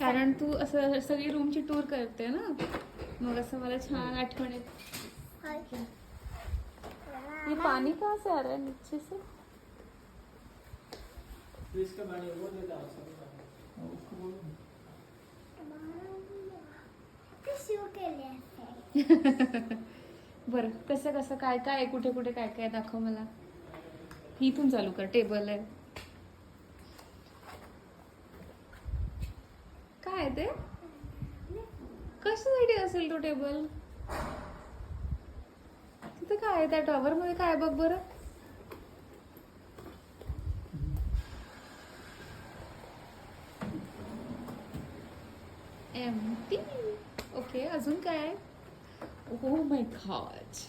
कारण तू असं सगळी रूमची टूर करते ना, मग असं मला छान आठवण येते. ये पानी कहाँ से आ रहा है नीचे से? इसका पानी वो देता है उसको बोलो बरं, कसं कसं काय काय आहे, कुठे कुठे काय काय दाखव मला. इथून चालू कर. टेबल आहे, काय आहे ते? कशासाठी असेल तो टेबल? तिथे काय आहे त्या टॉवर मध्ये? काय बघ बरं. एम्प्टी. ओके, अजून काय आहे? Oh my God.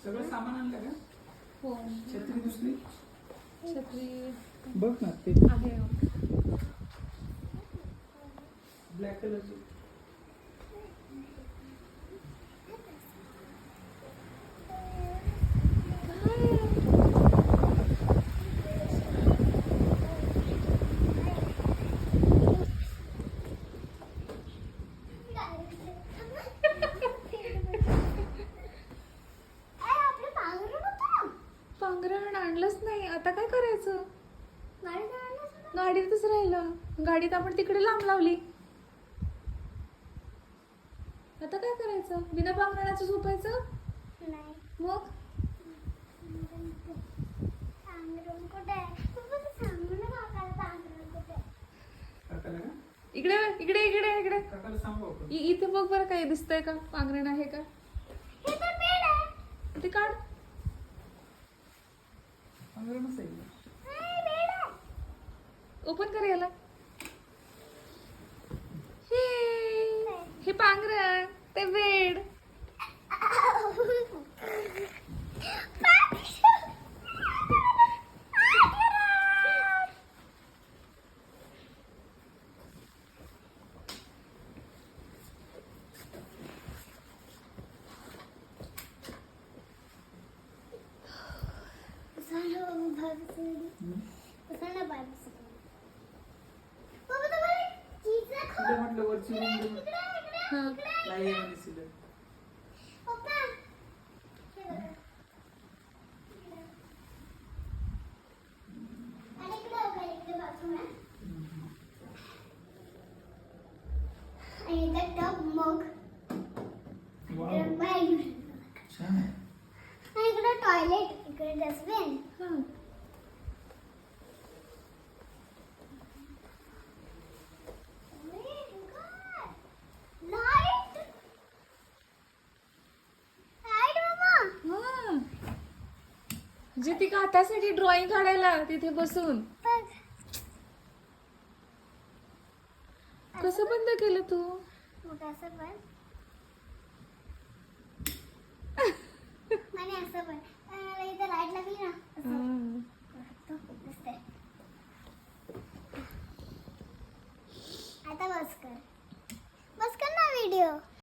सगळं सामान आणलं का? हो, छत्री दुसरी छत्री बघ ना, ते आहे. ब्लॅक कलरची. पांघरण आणलंच नाही, आता काय करायचं? गाडीतच राहिलं. गाडीत आपण तिकडे लांब लावली. आता काय करायचं? बिना पांघरणाचं झोपायचं? मग काकाला का? इकडे इकडे इकडे इकडे काकाला सांगू आपण. इथे बघ बरं, काही दिसतंय का? पांघरण आहे का? ते काढ. पांघरूणच आहे. ओपन कर याला. हे पांघरण, ते बेड. तुला म्हटलं वरची रूम हा. नाही आहे म्हणे सिलेंडर. छान आहे. इकडे टॉयलेट, इकडे डस्टबिन. हा. जे ती काथासाठी ड्रॉइंग काढायला तिथे बसून. कसं बंद केलं तू? मोठा पण